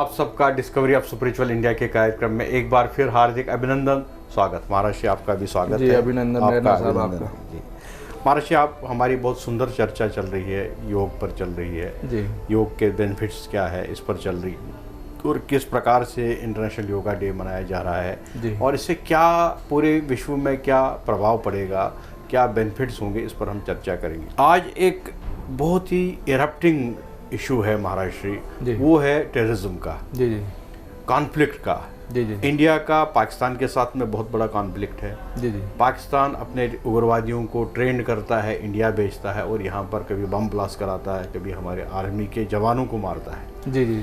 आप सबका discovery of spiritual India के कार्यक्रम में एक बार फिर हार्दिक अभिनंदन। स्वागत महाराज जी, आपका भी स्वागत जी, है। अभिनंदन आपका जी महाराज जी, आप हमारी बहुत सुंदर चर्चा चल रही है, योग पर चल रही है जी। योग के बेनिफिट्स क्या है इस पर चल रही है और किस प्रकार से इंटरनेशनल योगा डे मनाया जा रहा है जी। और इससे क्या पूरे विश्व में क्या प्रभाव पड़ेगा, क्या बेनिफिट्स होंगे, इस पर हम चर्चा करेंगे। आज एक बहुत ही इरप्टिंग इशू है महाराज श्री, वो है टेररिज्म का, जी जी, कॉन्फ्लिक्ट का। जी जी, इंडिया का पाकिस्तान के साथ में बहुत बड़ा कॉन्फ्लिक्ट है। जी जी, पाकिस्तान अपने उग्रवादियों को ट्रेंड करता है, इंडिया भेजता है और यहाँ पर कभी बम ब्लास्ट कराता है, कभी हमारे आर्मी के जवानों को मारता है। जी जी,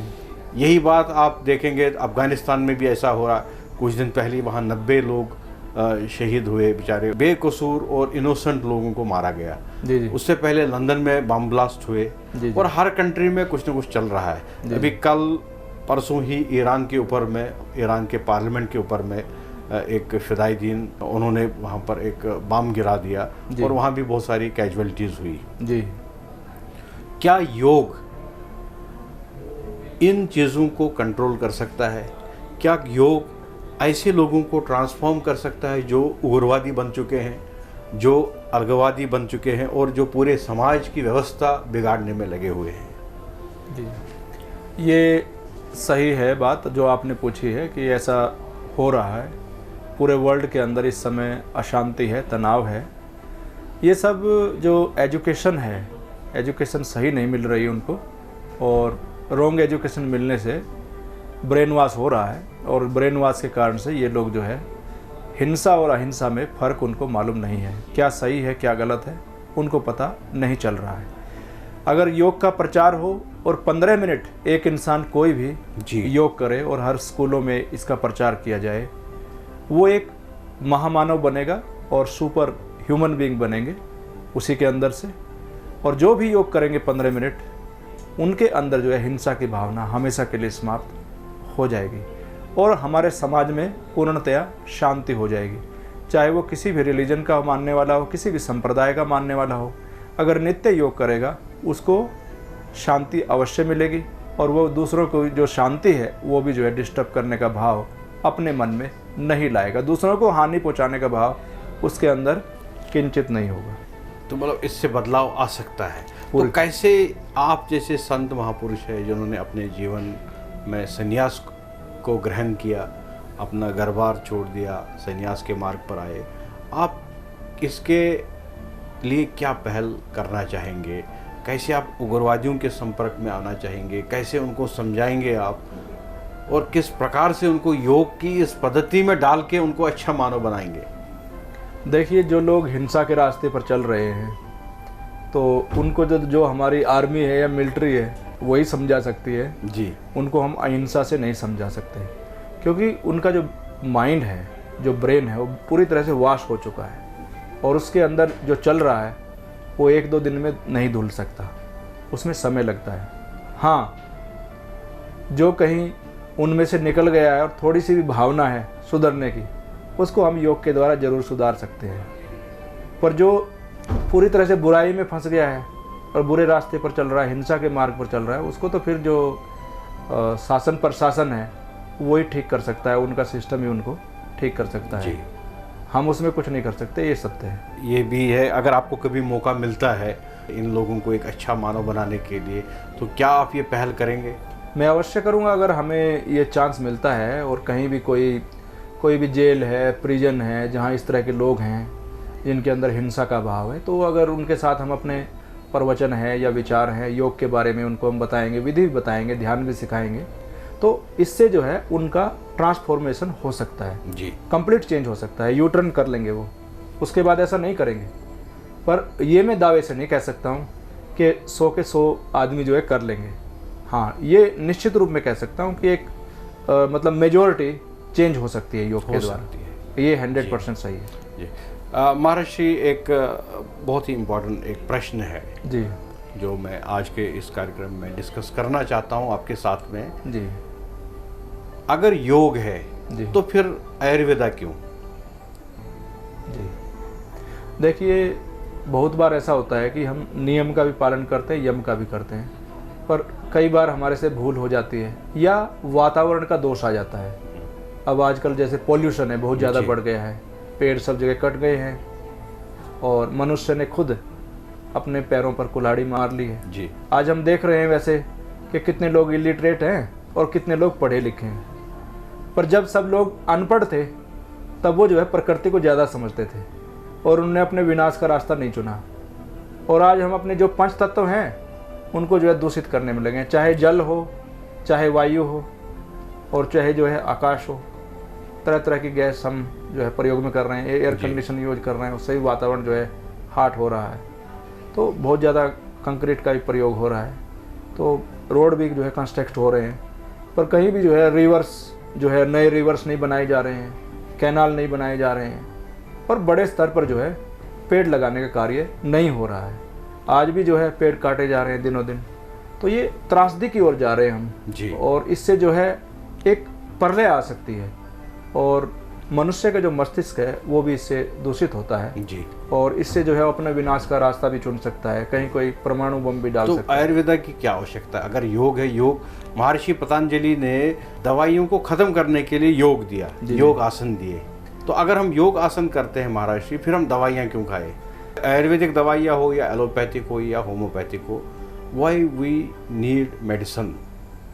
यही बात आप देखेंगे अफगानिस्तान में भी ऐसा हो रहा। कुछ दिन पहले वहाँ 90 लोग शहीद हुए, बेचारे बेकसूर और इनोसेंट लोगों को मारा गया। जी जी, उससे पहले लंदन में बम ब्लास्ट हुए जी, और हर कंट्री में कुछ न कुछ चल रहा है। अभी कल परसों ही ईरान के ऊपर में, ईरान के पार्लियामेंट के ऊपर में एक फिदाई दीन, उन्होंने वहाँ पर एक बम गिरा दिया और वहाँ भी बहुत सारी कैजुअलिटीज़ हुई। जी। क्या योग इन चीज़ों को कंट्रोल कर सकता है? क्या योग ऐसे लोगों को ट्रांसफॉर्म कर सकता है जो उग्रवादी बन चुके हैं, जो अलगाववादी बन चुके हैं और जो पूरे समाज की व्यवस्था बिगाड़ने में लगे हुए हैं? जी, ये सही है बात जो आपने पूछी है कि ऐसा हो रहा है। पूरे वर्ल्ड के अंदर इस समय अशांति है, तनाव है। ये सब जो एजुकेशन है, एजुकेशन सही नहीं मिल रही उनको और रॉन्ग एजुकेशन मिलने से ब्रेन वॉश हो रहा है और ब्रेन वॉश के कारण से ये लोग जो है हिंसा और अहिंसा में फ़र्क उनको मालूम नहीं है। क्या सही है क्या गलत है उनको पता नहीं चल रहा है। अगर योग का प्रचार हो और 15 मिनट एक इंसान कोई भी योग करे और हर स्कूलों में इसका प्रचार किया जाए, वो एक महामानव बनेगा और सुपर ह्यूमन बीइंग बनेंगे उसी के अंदर से। और जो भी योग करेंगे 15 मिनट, उनके अंदर जो है हिंसा की भावना हमेशा के लिए समाप्त हो जाएगी और हमारे समाज में पूर्णतया शांति हो जाएगी। चाहे वो किसी भी रिलीजन का मानने वाला हो, किसी भी संप्रदाय का मानने वाला हो, अगर नित्य योग करेगा उसको शांति अवश्य मिलेगी और वो दूसरों को जो शांति है वो भी जो है डिस्टर्ब करने का भाव अपने मन में नहीं लाएगा। दूसरों को हानि पहुंचाने का भाव उसके अंदर किंचित नहीं होगा। तो मतलब इससे बदलाव आ सकता है। तो कैसे आप जैसे संत महापुरुष है जिन्होंने अपने जीवन में संन्यास को ग्रहण किया, अपना घर-बार छोड़ दिया, संन्यास के मार्ग पर आए, आप इसके लिए क्या पहल करना चाहेंगे? कैसे आप उग्रवादियों के संपर्क में आना चाहेंगे? कैसे उनको समझाएंगे आप और किस प्रकार से उनको योग की इस पद्धति में डाल के उनको अच्छा मानव बनाएंगे? देखिए, जो लोग हिंसा के रास्ते पर चल रहे हैं तो उनको जो हमारी आर्मी है या मिलिट्री है वही समझा सकती है जी। उनको हम अहिंसा से नहीं समझा सकते क्योंकि उनका जो माइंड है, जो ब्रेन है, वो पूरी तरह से वॉश हो चुका है और उसके अंदर जो चल रहा है वो 1-2 दिन में नहीं धुल सकता, उसमें समय लगता है। हाँ, जो कहीं उनमें से निकल गया है और थोड़ी सी भी भावना है सुधरने की, उसको हम योग के द्वारा ज़रूर सुधार सकते हैं। पर जो पूरी तरह से बुराई में फंस गया है और बुरे रास्ते पर चल रहा है, हिंसा के मार्ग पर चल रहा है, उसको तो फिर जो शासन प्रशासन है वो ही ठीक कर सकता है, उनका सिस्टम ही उनको ठीक कर सकता है। हम उसमें कुछ नहीं कर सकते, ये सत्य है। ये भी है। अगर आपको कभी मौका मिलता है इन लोगों को एक अच्छा मानव बनाने के लिए, तो क्या आप ये पहल करेंगे? मैं अवश्य करूँगा। अगर हमें ये चांस मिलता है और कहीं भी कोई भी जेल है, प्रिजन है, जहाँ इस तरह के लोग हैं जिनके अंदर हिंसा का भाव है, तो अगर उनके साथ हम अपने प्रवचन है या विचार हैं योग के बारे में उनको हम बताएंगे, विधि भी बताएंगे, ध्यान भी सिखाएंगे, तो इससे जो है उनका ट्रांसफॉर्मेशन हो सकता है जी, कंप्लीट चेंज हो सकता है। यू टर्न कर लेंगे वो, उसके बाद ऐसा नहीं करेंगे। पर ये मैं दावे से नहीं कह सकता हूँ कि 100 के 100 आदमी जो है कर लेंगे। हाँ, ये निश्चित रूप में कह सकता हूँ कि एक मतलब मेजॉरिटी चेंज हो सकती है योग के द्वारा। ये 100% सही है जी। महर्षि, एक बहुत ही इम्पोर्टेंट एक प्रश्न है जी, जो मैं आज के इस कार्यक्रम में डिस्कस करना चाहता हूँ आपके साथ में जी। अगर योग है जी, तो फिर आयुर्वेदा क्यों? जी, देखिए, बहुत बार ऐसा होता है कि हम नियम का भी पालन करते हैं, यम का भी करते हैं, पर कई बार हमारे से भूल हो जाती है या वातावरण का दोष आ जाता है। अब आजकल जैसे पॉल्यूशन है बहुत ज़्यादा बढ़ गया है, पेड़ सब जगह कट गए हैं और मनुष्य ने खुद अपने पैरों पर कुल्हाड़ी मार ली है जी। आज हम देख रहे हैं वैसे कि कितने लोग इलिटरेट हैं और कितने लोग पढ़े लिखे हैं, पर जब सब लोग अनपढ़ थे तब वो जो है प्रकृति को ज़्यादा समझते थे और उन्होंने अपने विनाश का रास्ता नहीं चुना। और आज हम अपने जो 5 तत्व हैं उनको जो है दूषित करने में लगे हैं, चाहे जल हो, चाहे वायु हो और चाहे जो है आकाश हो। तरह तरह की गैस हम जो है प्रयोग में कर रहे हैं, एयर कंडीशन यूज कर रहे हैं, उससे भी वातावरण जो है हार्ट हो रहा है। तो बहुत ज़्यादा कंक्रीट का भी प्रयोग हो रहा है, तो रोड भी जो है कंस्ट्रक्ट हो रहे हैं, पर कहीं भी जो है रिवर्स जो है नए रिवर्स नहीं बनाए जा रहे हैं, कैनाल नहीं बनाए जा रहे हैं और बड़े स्तर पर जो है पेड़ लगाने का कार्य नहीं हो रहा है। आज भी जो है पेड़ काटे जा रहे हैं दिनों दिन, तो ये त्रासदी की ओर जा रहे हैं हम जी। और इससे जो है एक प्रलय आ सकती है और मनुष्य का जो मस्तिष्क है वो भी इससे दूषित होता है जी। और इससे जो है अपने विनाश का रास्ता भी चुन सकता है, कहीं कोई परमाणु बम भी डाल तो सकता है। आयुर्वेदा की क्या आवश्यकता है? अगर योग है, योग महर्षि पतंजलि ने दवाइयों को खत्म करने के लिए योग दिया, योग आसन दिए, तो अगर हम योग आसन करते हैं महर्षि, फिर हम दवाइयाँ क्यों खाए? आयुर्वेदिक दवाइयाँ हो या एलोपैथिक हो या होम्योपैथिक हो, why we need medicine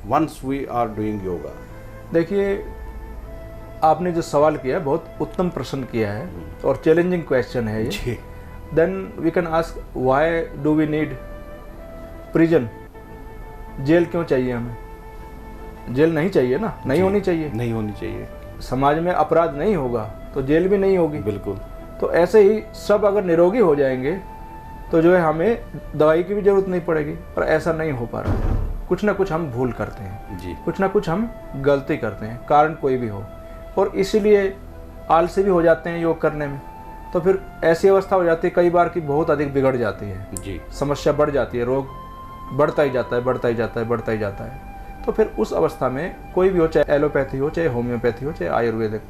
once we are doing yoga? देखिए, आपने जो सवाल किया बहुत उत्तम प्रश्न किया है और चैलेंजिंग क्वेश्चन है ये। Then we can ask why do we need prison? जेल क्यों चाहिए हमें? जेल नहीं चाहिए ना, नहीं होनी चाहिए, नहीं होनी चाहिए। समाज में अपराध नहीं होगा तो जेल भी नहीं होगी। बिल्कुल। तो ऐसे ही सब अगर निरोगी हो जाएंगे तो जो है हमें दवाई की भी जरूरत नहीं पड़ेगी, पर ऐसा नहीं हो पा रहा है। कुछ ना कुछ हम भूल करते हैं जी। कुछ ना कुछ हम गलती करते हैं, कारण कोई भी हो, और इसीलिए आलसी भी हो जाते हैं योग करने में। तो फिर ऐसी अवस्था हो जाती है कई बार कि बहुत अधिक बिगड़ जाती है जी। समस्या बढ़ जाती है, रोग बढ़ता ही जाता है, बढ़ता ही जाता है, बढ़ता ही जाता है। तो फिर उस अवस्था में कोई भी हो, चाहे एलोपैथी हो, चाहे होम्योपैथी हो, चाहे आयुर्वेदिक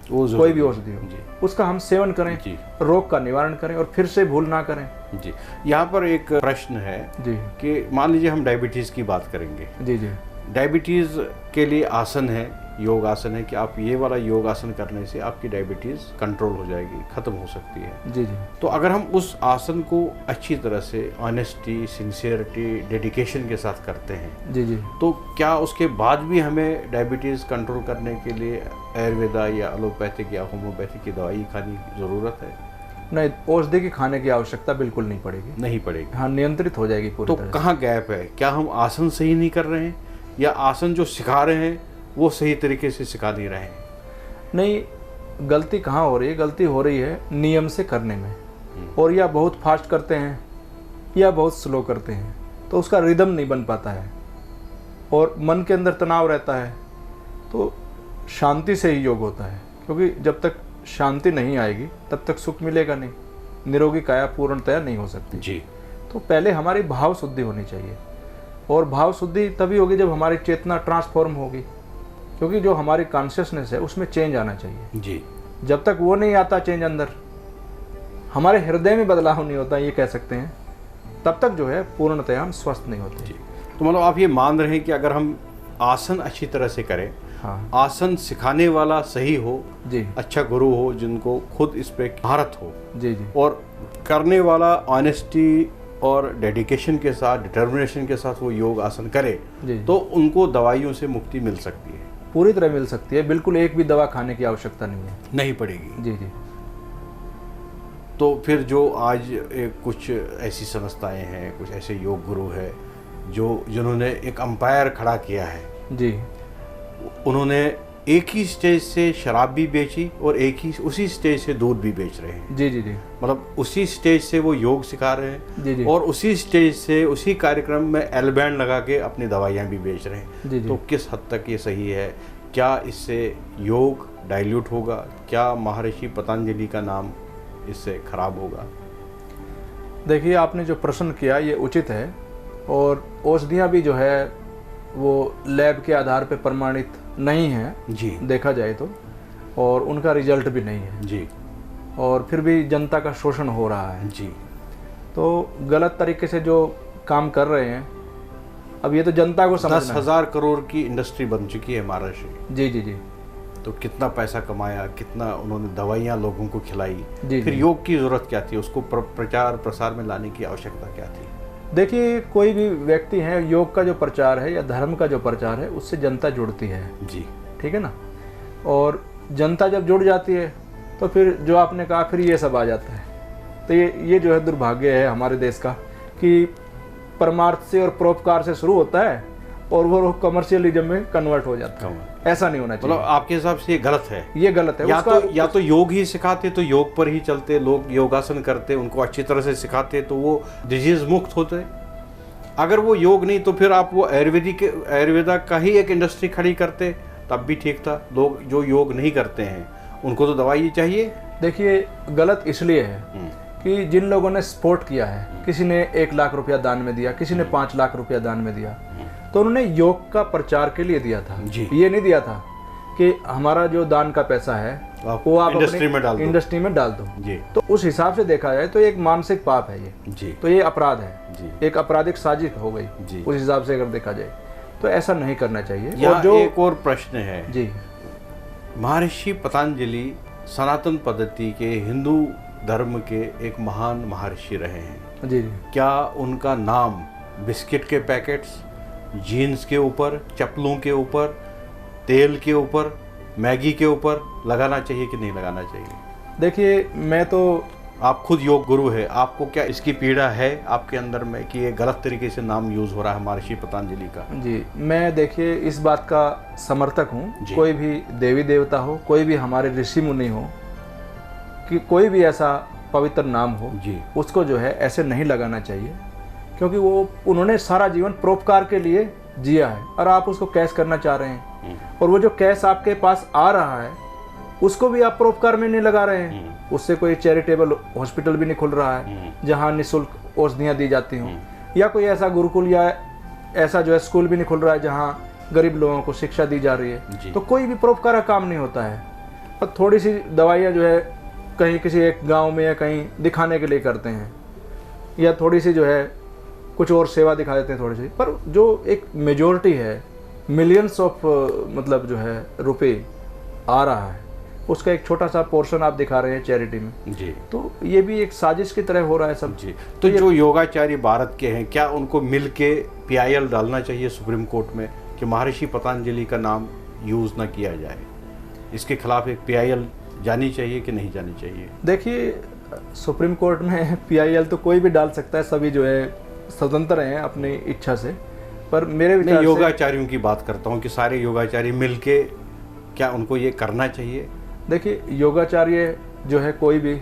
कोई भी औषधि हो, उसका हम सेवन करें, रोग का निवारण करें और फिर से भूल ना करें। जी। यहाँ पर एक प्रश्न है जी कि मान लीजिए हम डायबिटीज़ की बात करेंगे। जी जी। डायबिटीज़ के लिए आसन है, योग आसन है कि आप ये वाला योग आसन करने से आपकी डायबिटीज़ कंट्रोल हो जाएगी, ख़त्म हो सकती है। जी जी। तो अगर हम उस आसन को अच्छी तरह से ऑनेस्टी, सिंसियरिटी, डेडिकेशन के साथ करते हैं, जी जी, तो क्या उसके बाद भी हमें डायबिटीज़ कंट्रोल करने के लिए आयुर्वेदा या एलोपैथिक या होम्योपैथिक की दवाई खाने की ज़रूरत है? नहीं, औषधि की खाने की आवश्यकता बिल्कुल नहीं पड़ेगी। नहीं पड़ेगी। हाँ, नियंत्रित हो जाएगी पूरी तरह से। कहाँ गैप है? क्या हम आसन सही नहीं कर रहे हैं या आसन जो सिखा रहे हैं वो सही तरीके से सिखा नहीं रहे हैं? नहीं, गलती कहाँ हो रही है? गलती हो रही है नियम से करने में, और या बहुत फास्ट करते हैं या बहुत स्लो करते हैं, तो उसका रिदम नहीं बन पाता है और मन के अंदर तनाव रहता है। तो शांति से ही योग होता है, क्योंकि जब तक शांति नहीं आएगी तब तक सुख मिलेगा नहीं, निरोगी काया पूर्णतया नहीं हो सकती जी। तो पहले हमारी भाव शुद्धि होनी चाहिए, और भाव शुद्धि तभी होगी जब हमारी चेतना ट्रांसफॉर्म होगी, क्योंकि जो हमारी कॉन्शियसनेस है उसमें चेंज आना चाहिए जी। जब तक वो नहीं आता चेंज अंदर, हमारे हृदय में बदलाव नहीं होता, ये कह सकते हैं, तब तक जो है पूर्णतया हम स्वस्थ नहीं होते जी। तो मतलब आप ये मान रहे हैं कि अगर हम आसन अच्छी तरह से करें, हाँ, आसन सिखाने वाला सही हो जी, अच्छा गुरु हो जिनको खुद इस पे महारत हो जी जी, और करने वाला ऑनेस्टी और डेडिकेशन के साथ, डिटर्मिनेशन के साथ वो योग आसन करे जी, तो उनको दवाइयों से मुक्ति मिल सकती है, पूरी तरह मिल सकती है। बिल्कुल एक भी दवा खाने की आवश्यकता नहीं है, नहीं पड़ेगी जी जी। तो फिर जो आज कुछ ऐसी संस्थाएं हैं, कुछ ऐसे योग गुरु हैं जिन्होंने एक अंपायर खड़ा किया है जी, उन्होंने एक ही स्टेज से शराब भी बेची और एक ही उसी स्टेज से दूध भी बेच रहे हैं जी जी जी। मतलब उसी स्टेज से वो योग सिखा रहे हैं जी जी, और उसी स्टेज से उसी कार्यक्रम में एल बैंड लगा के अपनी दवाइयाँ भी बेच रहे हैं जी जी। तो किस हद तक ये सही है? क्या इससे योग डाइल्यूट होगा? क्या महर्षि पतंजलि का नाम इससे खराब होगा? देखिए, आपने जो प्रश्न किया ये उचित है, और औषधियाँ भी जो है वो लैब के आधार पर प्रमाणित नहीं है जी, देखा जाए तो, और उनका रिजल्ट भी नहीं है जी, और फिर भी जनता का शोषण हो रहा है जी। तो गलत तरीके से जो काम कर रहे हैं अब ये तो जनता को समझना 10,000 करोड़ की इंडस्ट्री बन चुकी है महाराष्ट्र। जी जी जी। तो कितना पैसा कमाया, कितना उन्होंने दवाइयाँ लोगों को खिलाई, जी फिर जी। योग की जरूरत क्या थी, उसको प्रचार प्रसार में लाने की आवश्यकता क्या थी? देखिए, कोई भी व्यक्ति है, योग का जो प्रचार है या धर्म का जो प्रचार है, उससे जनता जुड़ती है। जी, ठीक है ना। और जनता जब जुड़ जाती है तो फिर जो आपने कहा, फिर ये सब आ जाता है। तो ये जो है दुर्भाग्य है हमारे देश का कि परमार्थ से और परोपकार से शुरू होता है और वो कमर्शियलिज्म में कन्वर्ट हो जाता है। ऐसा नहीं होना चाहिए। मतलब आपके हिसाब से ये गलत है? ये गलत है। या तो योग ही सिखाते तो योग पर ही चलते, लोग योगासन करते, उनको अच्छी तरह से सिखाते तो वो डिजीज मुक्त होते। अगर वो योग नहीं तो फिर आप वो आयुर्वेदा का ही एक इंडस्ट्री खड़ी करते, तब भी ठीक था। लोग जो योग नहीं करते हैं उनको तो दवाई ही चाहिए। देखिए, गलत इसलिए है कि जिन लोगों ने सपोर्ट किया है, किसी ने 1 लाख रुपया दान में दिया, किसी ने 5 लाख रुपया दान में दिया, तो उन्होंने योग का प्रचार के लिए दिया था। ये नहीं दिया था कि हमारा जो दान का पैसा है वो आप इंडस्ट्री में डाल दो। जी। तो उस हिसाब से देखा जाए तो एक मानसिक पाप है ये। जी। तो ये अपराध है जी। एक आपराधिक साजिश हो गई जी। उस हिसाब से अगर देखा जाए तो ऐसा नहीं करना चाहिए। और जो एक और प्रश्न है जी, महर्षि पतंजलि सनातन पद्धति के हिंदू धर्म के एक महान महर्षि रहे हैं जी। क्या उनका नाम बिस्किट के पैकेट्स, जीन्स के ऊपर, चप्पलों के ऊपर, तेल के ऊपर, मैगी के ऊपर लगाना चाहिए कि नहीं लगाना चाहिए? देखिए, मैं तो, आप खुद योग गुरु है, आपको क्या इसकी पीड़ा है आपके अंदर में कि ये गलत तरीके से नाम यूज हो रहा है महर्षि पतंजलि का? जी, मैं देखिए इस बात का समर्थक हूँ। कोई भी देवी देवता हो, कोई भी हमारे ऋषि मुनि हो, कि कोई भी ऐसा पवित्र नाम हो जी, उसको जो है ऐसे नहीं लगाना चाहिए, क्योंकि वो उन्होंने सारा जीवन परोपकार के लिए जिया है और आप उसको कैश करना चाह रहे हैं। और वो जो कैश आपके पास आ रहा है उसको भी आप परोपकार में नहीं लगा रहे हैं। उससे कोई चैरिटेबल हॉस्पिटल भी नहीं खुल रहा है जहाँ निःशुल्क औषधियाँ दी जाती हों, या कोई ऐसा गुरुकुल या ऐसा जो है स्कूल भी नहीं खुल रहा है जहाँ गरीब लोगों को शिक्षा दी जा रही है। तो कोई भी परोपकार का काम नहीं होता है। और थोड़ी सी दवाइयाँ जो है कहीं किसी एक गांव में या कहीं दिखाने के लिए करते हैं, या थोड़ी सी जो है कुछ और सेवा दिखा देते हैं थोड़ी सी, पर जो एक मेजॉरिटी है, मिलियंस ऑफ मतलब जो है रुपए आ रहा है, उसका एक छोटा सा पोर्शन आप दिखा रहे हैं चैरिटी में जी। तो ये भी एक साजिश की तरह हो रहा है सब जी। तो जो योगाचार्य भारत के हैं, क्या उनको मिल के PIL डालना चाहिए सुप्रीम कोर्ट में कि महर्षि पतंजलि का नाम यूज ना किया जाए? इसके खिलाफ एक PIL जानी चाहिए कि नहीं जानी चाहिए? देखिए, सुप्रीम कोर्ट में PIL तो कोई भी डाल सकता है, सभी जो है स्वतंत्र हैं अपनी इच्छा से। पर मेरे विचार से योगाचार्यों की बात करता हूँ कि सारे योगाचार्य मिलके क्या उनको ये करना चाहिए? देखिए, योगाचार्य जो है कोई भी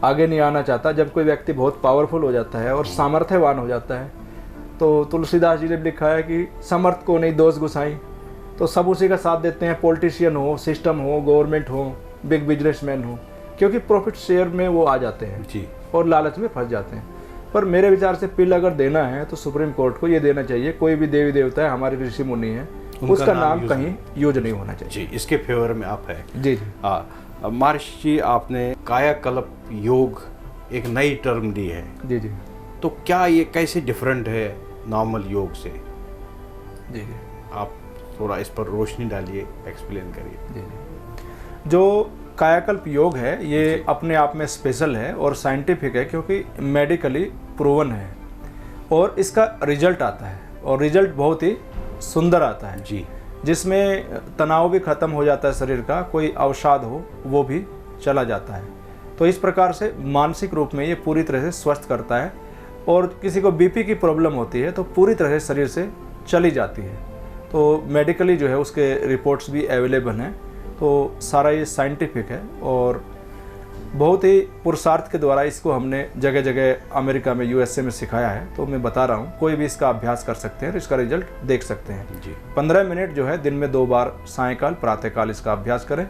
आगे नहीं आना चाहता। जब कोई व्यक्ति बहुत पावरफुल हो जाता है और सामर्थ्यवान हो जाता है, तो तुलसीदास जी ने लिखा है कि समर्थ को नहीं दोष गुसाई, तो सब उसी का साथ देते हैं। पॉलिटिशियन हो, सिस्टम हो, गवर्नमेंट हो, बिग बिजनेसमैन हो, क्योंकि प्रॉफिट शेयर में वो आ जाते हैं जी और लालच में फंस जाते हैं। पर मेरे विचार से पिल अगर देना है तो सुप्रीम कोर्ट को ये देना चाहिए, कोई भी देवी देवता है, हमारे ऋषि मुनि है, उसका नाम कहीं यूज नहीं होना चाहिए जी। इसके फेवर में आप है जी जी। महर्षि, आपने कायाकल्प योग एक नई टर्म दी है जी जी। तो क्या ये कैसे डिफरेंट है नॉर्मल योग से? जी जी, आप थोड़ा इस पर रोशनी डालिए, एक्सप्लेन करिए। जी जी। जो कायाकल्प योग है ये अपने आप में स्पेशल है और साइंटिफिक है, क्योंकि मेडिकली प्रूवन है और इसका रिजल्ट आता है, और रिजल्ट बहुत ही सुंदर आता है जी, जिसमें तनाव भी खत्म हो जाता है शरीर का, कोई अवसाद हो वो भी चला जाता है। तो इस प्रकार से मानसिक रूप में ये पूरी तरह से स्वस्थ करता है, और किसी को BP की प्रॉब्लम होती है तो पूरी तरह से शरीर से चली जाती है। तो मेडिकली जो है उसके रिपोर्ट्स भी अवेलेबल हैं। तो सारा ये साइंटिफिक है और बहुत ही पुरुषार्थ के द्वारा इसको हमने जगह जगह अमेरिका में, USA में सिखाया है। तो मैं बता रहा हूँ, कोई भी इसका अभ्यास कर सकते हैं, इसका रिजल्ट देख सकते हैं जी। 15 मिनट जो है दिन में 2 बार, सायंकाल प्रातःकाल इसका अभ्यास करें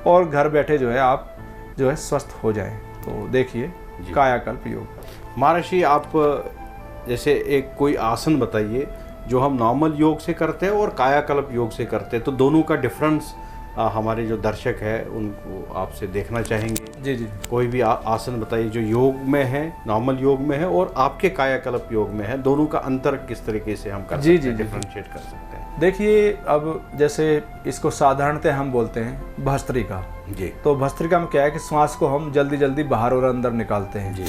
और घर बैठे जो है आप जो है स्वस्थ हो जाएं। तो देखिए कायाकल्प योग। महर्षि, आप जैसे एक कोई आसन बताइए जो हम नॉर्मल योग से करते हैं और कायाकल्प योग से करते हैं, तो दोनों का डिफरेंस हमारे जो दर्शक है उनको आपसे देखना चाहेंगे। जी जी। कोई भी आसन बताइए जो योग में है, नॉर्मल योग में है और आपके कायाकल्प योग में है, दोनों का अंतर किस तरीके से हम कर सकते हैं, डिफरेंशिएट कर सकते हैं? देखिए, अब जैसे इसको साधारणतः हम बोलते हैं भस्त्रिका जी। तो भस्त्रिका में क्या है कि श्वास को हम जल्दी जल्दी बाहर और अंदर निकालते हैं जी।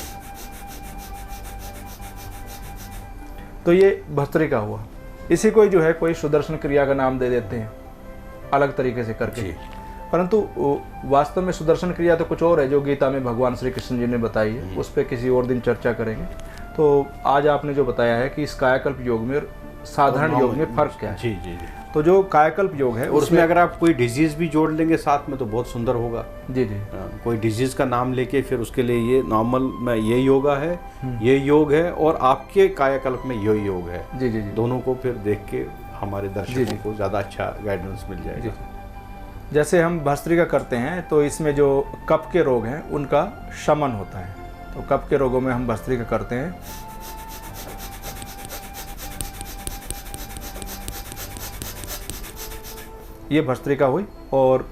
तो ये भस्त्रिका हुआ। इसी को जो है कोई सुदर्शन क्रिया का नाम दे देते हैं अलग तरीके से करके, परंतु वास्तव में सुदर्शन क्रिया तो कुछ और है जो गीता में भगवान श्री कृष्ण जी ने बताई है, उस पर किसी और दिन चर्चा करेंगे। तो आज आपने जो बताया है कि इस कायाकल्प योग में और साधारण योग में फर्क क्या है। जी जी जी। तो जो कायाकल्प योग है उसमें अगर आप कोई डिजीज भी जोड़ लेंगे साथ में तो बहुत सुंदर होगा। जी जी। कोई डिजीज का नाम लेके फिर उसके लिए ये नॉर्मल में ये योगा है, ये योग है और आपके कायाकल्प में ये योग है। जी जी जी। दोनों को फिर देख के हमारे दर्शकों को ज़्यादा अच्छा गाइडेंस मिल जाएगा। जैसे हम भस्त्रिका करते हैं तो इसमें जो कफ के रोग हैं उनका शमन होता है। तो कफ के रोगों में हम भस्त्रिका करते हैं। ये भस्त्रिका हुई। और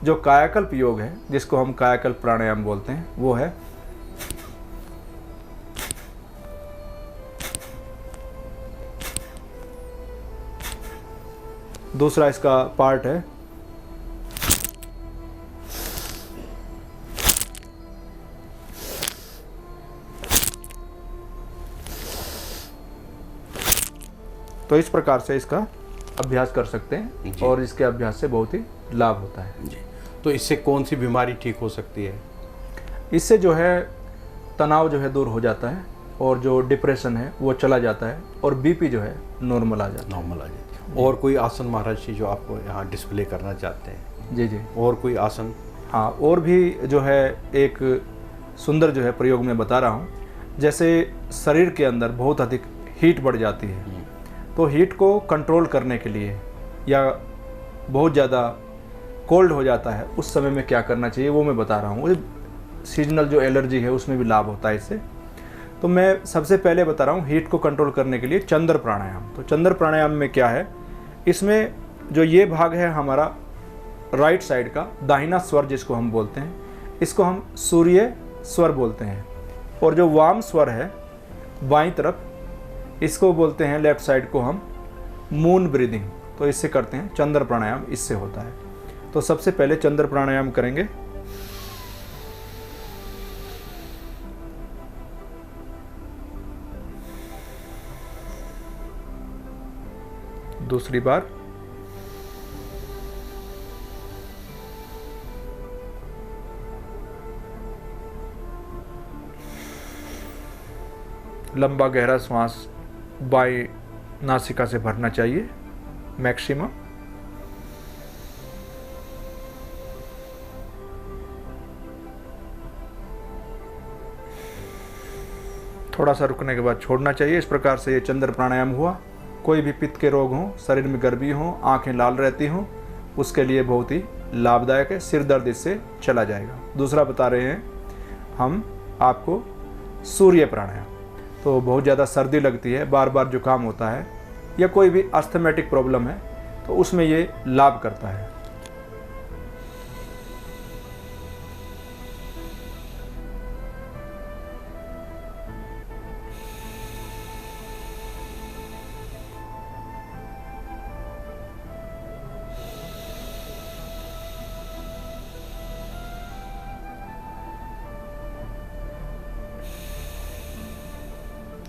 जो कायाकल्प योग है जिसको हम कायाकल्प प्राणायाम बोलते हैं वो है दूसरा इसका पार्ट है। तो इस प्रकार से इसका अभ्यास कर सकते हैं और इसके अभ्यास से बहुत ही लाभ होता है। जी। तो इससे कौन सी बीमारी ठीक हो सकती है? इससे जो है तनाव जो है दूर हो जाता है और जो डिप्रेशन है वो चला जाता है और बीपी जो है नॉर्मल आ जाता है। और कोई आसन महाराज जी जो आपको यहाँ डिस्प्ले करना चाहते हैं? जी जी। और कोई आसन? हाँ, और भी जो है एक सुंदर जो है प्रयोग में बता रहा हूँ। जैसे शरीर के अंदर बहुत अधिक हीट बढ़ जाती है, तो हीट को कंट्रोल करने के लिए या बहुत ज़्यादा कोल्ड हो जाता है उस समय में क्या करना चाहिए वो मैं बता रहा हूँ। सीजनल जो एलर्जी है उसमें भी लाभ होता है इससे। तो मैं सबसे पहले बता रहा हूँ हीट को कंट्रोल करने के लिए चंद्र प्राणायाम। तो चंद्र प्राणायाम में क्या है, इसमें जो ये भाग है हमारा राइट साइड का दाहिना स्वर जिसको हम बोलते हैं, इसको हम सूर्य स्वर बोलते हैं। और जो वाम स्वर है बाईं तरफ, इसको बोलते हैं लेफ्ट साइड को हम मून ब्रीदिंग। तो इससे करते हैं चंद्र प्राणायाम, इससे होता है। तो सबसे पहले चंद्र प्राणायाम करेंगे। दूसरी बार लंबा गहरा श्वास बाएं नासिका से भरना चाहिए मैक्सिमम। थोड़ा सा रुकने के बाद छोड़ना चाहिए। इस प्रकार से ये चंद्र प्राणायाम हुआ। कोई भी पित्त के रोग हों, शरीर में गर्मी हो, आंखें लाल रहती हों, उसके लिए बहुत ही लाभदायक है। सिर दर्द इससे चला जाएगा। दूसरा बता रहे हैं हम आपको सूर्य प्राणायाम। तो बहुत ज़्यादा सर्दी लगती है, बार बार जुकाम होता है या कोई भी अस्थमेटिक प्रॉब्लम है तो उसमें ये लाभ करता है।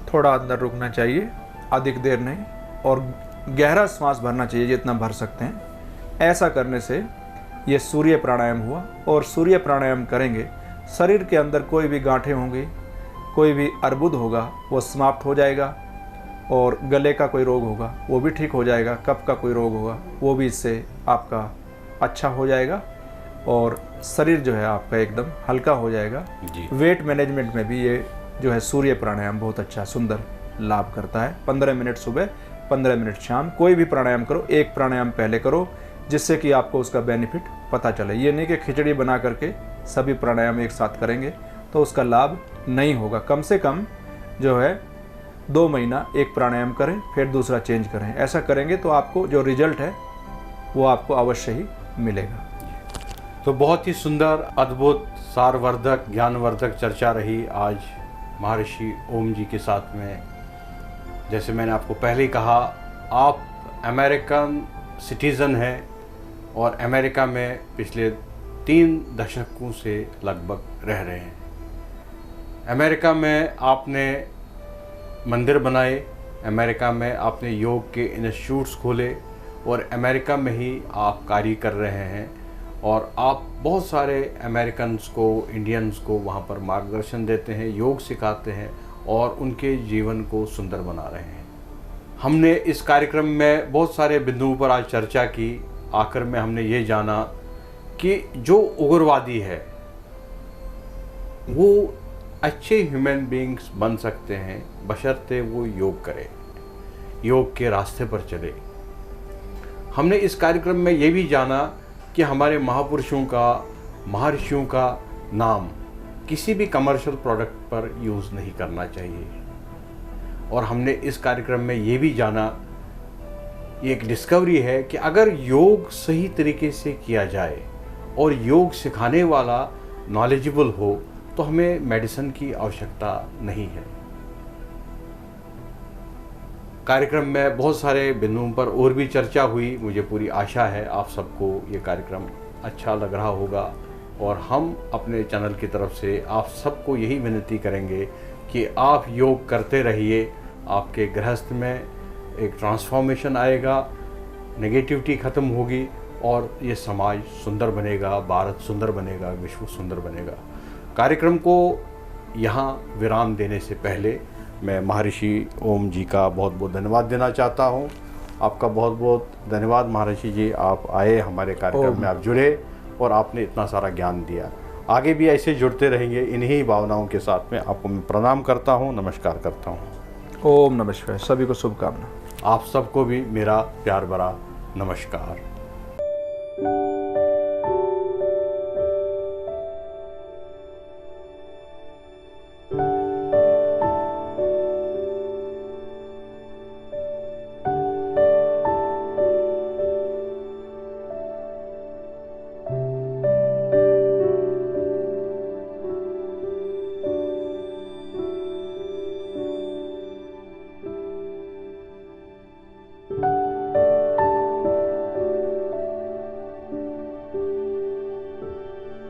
थोड़ा अंदर रुकना चाहिए, अधिक देर नहीं, और गहरा श्वास भरना चाहिए जितना भर सकते हैं। ऐसा करने से ये सूर्य प्राणायाम हुआ। और सूर्य प्राणायाम करेंगे, शरीर के अंदर कोई भी गांठें होंगी, कोई भी अर्बुद होगा वो समाप्त हो जाएगा, और गले का कोई रोग होगा वो भी ठीक हो जाएगा, कफ का कोई रोग होगा वो भी इससे आपका अच्छा हो जाएगा, और शरीर जो है आपका एकदम हल्का हो जाएगा। वेट मैनेजमेंट में भी ये जो है सूर्य प्राणायाम बहुत अच्छा सुंदर लाभ करता है। 15 मिनट सुबह, 15 मिनट शाम, कोई भी प्राणायाम करो, एक प्राणायाम पहले करो जिससे कि आपको उसका बेनिफिट पता चले। ये नहीं कि खिचड़ी बना करके सभी प्राणायाम एक साथ करेंगे तो उसका लाभ नहीं होगा। कम से कम जो है 2 महीना एक प्राणायाम करें, फिर दूसरा चेंज करें। ऐसा करेंगे तो आपको जो रिजल्ट है वो आपको अवश्य ही मिलेगा। तो बहुत ही सुंदर, अद्भुत, सारवर्धक, ज्ञानवर्धक चर्चा रही आज महर्षि ओम जी के साथ में। जैसे मैंने आपको पहले ही कहा, आप अमेरिकन सिटीज़न हैं और अमेरिका में पिछले 3 दशकों से लगभग रह रहे हैं। अमेरिका में आपने मंदिर बनाए, अमेरिका में आपने योग के इंस्टीट्यूट्स खोले और अमेरिका में ही आप कार्य कर रहे हैं और आप बहुत सारे अमेरिकन्स को, इंडियंस को वहाँ पर मार्गदर्शन देते हैं, योग सिखाते हैं और उनके जीवन को सुंदर बना रहे हैं। हमने इस कार्यक्रम में बहुत सारे बिंदुओं पर आज चर्चा की। आखिर में हमने ये जाना कि जो उग्रवादी है वो अच्छे ह्यूमन बीइंग्स बन सकते हैं बशर्ते वो योग करे, योग के रास्ते पर चले। हमने इस कार्यक्रम में ये भी जाना कि हमारे महापुरुषों का, महर्षियों का नाम किसी भी कमर्शियल प्रोडक्ट पर यूज़ नहीं करना चाहिए। और हमने इस कार्यक्रम में ये भी जाना, ये एक डिस्कवरी है कि अगर योग सही तरीके से किया जाए और योग सिखाने वाला नॉलेजेबल हो तो हमें मेडिसिन की आवश्यकता नहीं है। कार्यक्रम में बहुत सारे बिंदुओं पर और भी चर्चा हुई। मुझे पूरी आशा है आप सबको ये कार्यक्रम अच्छा लग रहा होगा और हम अपने चैनल की तरफ से आप सबको यही विनती करेंगे कि आप योग करते रहिए। आपके गृहस्थ में एक ट्रांसफॉर्मेशन आएगा, नेगेटिविटी ख़त्म होगी और ये समाज सुंदर बनेगा, भारत सुंदर बनेगा, विश्व सुंदर बनेगा। कार्यक्रम को यहाँ विराम देने से पहले मैं महर्षि ओम जी का बहुत बहुत धन्यवाद देना चाहता हूँ। आपका बहुत बहुत धन्यवाद महर्षि जी, आप आए हमारे कार्यक्रम में, आप जुड़े और आपने इतना सारा ज्ञान दिया। आगे भी ऐसे जुड़ते रहेंगे। इन्हीं भावनाओं के साथ में आपको मैं प्रणाम करता हूँ, नमस्कार करता हूँ। ओम नमः शिवाय। सभी को शुभकामना। आप सबको भी मेरा प्यार भरा नमस्कार।